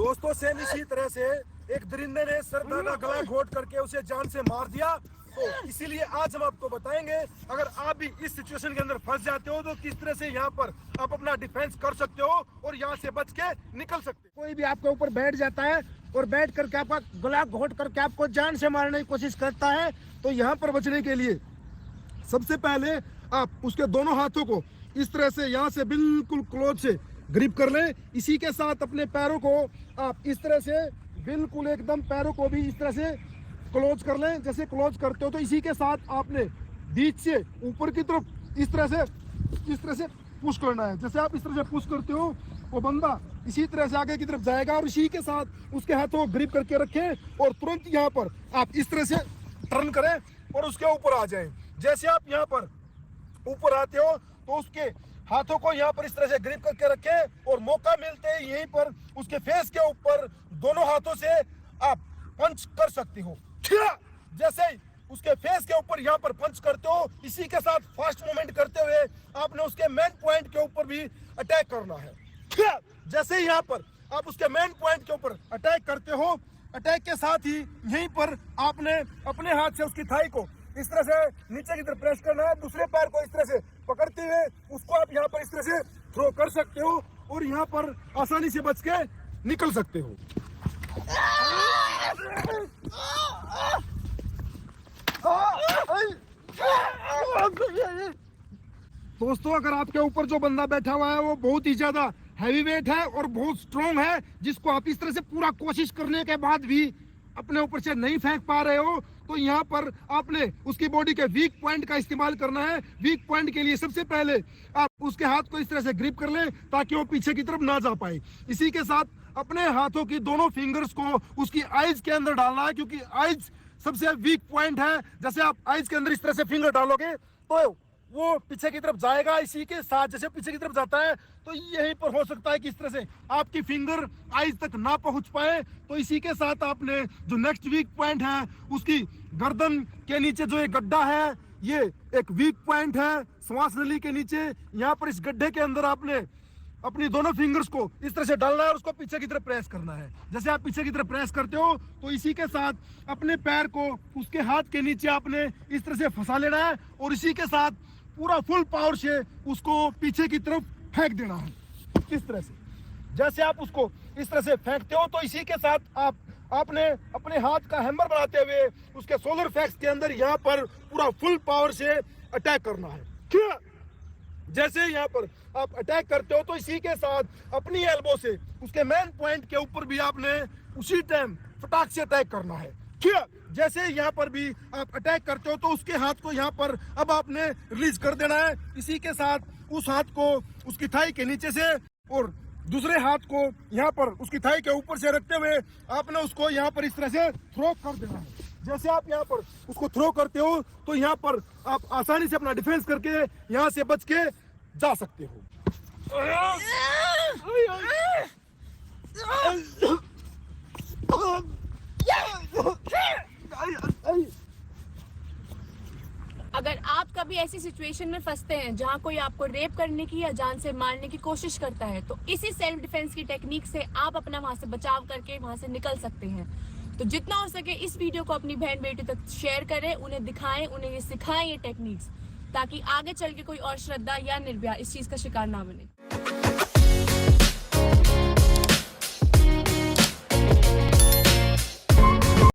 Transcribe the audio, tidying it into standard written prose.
दोस्तों सेम इसी तरह से एक दरिंदे ने सरदार का गला घोट करके उसे जान से मार दिया। तो इसीलिए आज हम आपको बताएंगे, अगर आप भी इस सिचुएशन के अंदर फंस जाते हो तो किस तरह से यहाँ पर आप अपना डिफेंस कर सकते हो और यहाँ से बच के निकल सकते हो। कोई भी आपके ऊपर बैठ जाता है और बैठ करके आपका गला घोट करके आपको जान से मारने की कोशिश करता है, तो यहाँ पर बचने के लिए सबसे पहले आप उसके दोनों हाथों को इस तरह से यहाँ से बिल्कुल क्लोज से ग्रिप कर लें। इसी के साथ अपने पैरों को आप इस तरह से बिल्कुल एकदम पैरों को भी इस तरह से क्लोज कर लें। जैसे क्लोज करते हो तो इसी के साथ आपने बीच से ऊपर की तरफ इस तरह से पुश करना है। जैसे आप इस तरह से पुश करते हो वो बंदा इसी तरह से आगे की तरफ जाएगा और इसी के साथ उसके हाथों को ग्रिप करके रखें और तुरंत यहाँ पर आप इस तरह से टर्न करें और उसके ऊपर आ जाएं। जैसे आप यहाँ पर ऊपर आते हो तो उसके हाथों को यहाँ पर इस तरह से ग्रिप करके रखें और मौका मिलते ही यहीं पर उसके फेस के ऊपर दोनों हाथों से आप पंच कर सकते हो। जैसे ही उसके फेस के ऊपर यहाँ पर पंच करते हो, इसी के साथ फास्ट मूवमेंट करते हुए आपने उसके मेन पॉइंट के ऊपर भी अटैक करना है। जैसे ही यहाँ पर आप उसके मेन पॉइंट के ऊपर अटैक करते हो, अटैक के साथ ही यहीं पर आपने अपने हाथ से उसकी थाई को इस तरह से नीचे की तरफ प्रेस करना है। दूसरे पैर को इस तरह से पकड़ते हुए उसको आप यहाँ पर इस तरह से थ्रो कर सकते हो और यहाँ पर आसानी से बच के निकल सकते हो। दोस्तों अगर आपके ऊपर जो बंदा बैठा हुआ है वो बहुत ही ज्यादा हैवी वेट है और बहुत स्ट्रॉन्ग है, जिसको आप इस तरह से पूरा कोशिश करने के बाद भी अपने ऊपर से नहीं फेंक पा रहे हो, तो यहाँ पर आपने उसकी बॉडी के वीक पॉइंट का इस्तेमाल करना है। वीक पॉइंट के लिए सबसे पहले आप उसके हाथ को इस तरह से ग्रिप कर लें ताकि वो पीछे की तरफ ना जा पाए। इसी के साथ अपने हाथों की दोनों फिंगर्स को उसकी आईज के अंदर डालना है, क्योंकि आईज सबसे वीक पॉइंट है। जैसे आप आईज के अंदर इस तरह से फिंगर डालोगे तो वो पीछे की तरफ जाएगा। इसी के साथ जैसे पीछे की तरफ जाता है तो यहीं पर हो सकता है कि इस तरह से आपकी फिंगर आईज तक ना पहुंच पाए। तो इसी के साथ आपने जो नेक्स्ट वीक पॉइंट है उसकी गर्दन के नीचे जो एक गड्ढा है, ये एक वीक पॉइंट है श्वास नली के नीचे। यहाँ पर इस गड्ढे के अंदर आपने अपनी दोनों फिंगर्स को इस तरह से डालना है और उसको पीछे की तरफ प्रेस करना है। जैसे आप पीछे की तरफ प्रेस करते हो तो इसी के साथ अपने पैर को उसके हाथ के नीचे आपने इस तरह से फंसा लेना है और इसी के साथ पूरा फुल पावर से उसको पीछे की तरफ फेंक देना है। इस तरह से जैसे आप उसको इस तरह से फेंकते हो तो इसी के साथ आपने अपने हाथ का हैमर बनाते हुए उसके सोलर फ्लेक्स के अंदर यहाँ पर पूरा फुल पावर से अटैक करना है। जैसे यहाँ पर आप अटैक करते हो तो इसी के साथ अपनी एल्बो से उसके मेन पॉइंट के ऊपर भी आपने उसी टाइम फटाक से अटैक करना है। जैसे यहाँ पर भी आप अटैक करते हो तो उसके हाथ को यहाँ पर अब आपने रिलीज कर देना है। इसी के साथ उस हाथ को उसकी थाई के नीचे से और दूसरे हाथ को यहाँ पर उसकी थाई के ऊपर से रखते हुए आपने उसको यहाँ पर इस तरह से थ्रो कर देना है। जैसे आप यहाँ पर उसको थ्रो करते हो तो यहाँ पर आप आसानी से अपना डिफेंस करके यहाँ से बच के जा सकते हो। अगर आप कभी ऐसी सिचुएशन में फंसते हैं जहां कोई आपको रेप करने की या जान से मारने की कोशिश करता है, तो इसी सेल्फ डिफेंस की टेक्निक से आप अपना वहां से बचाव करके वहां से निकल सकते हैं। तो जितना हो सके इस वीडियो को अपनी बहन बेटी तक शेयर करें, उन्हें दिखाएं, उन्हें ये सिखाएं ये टेक्निक्स, ताकि आगे चल के कोई और श्रद्धा या निर्भया इस चीज का शिकार ना बने।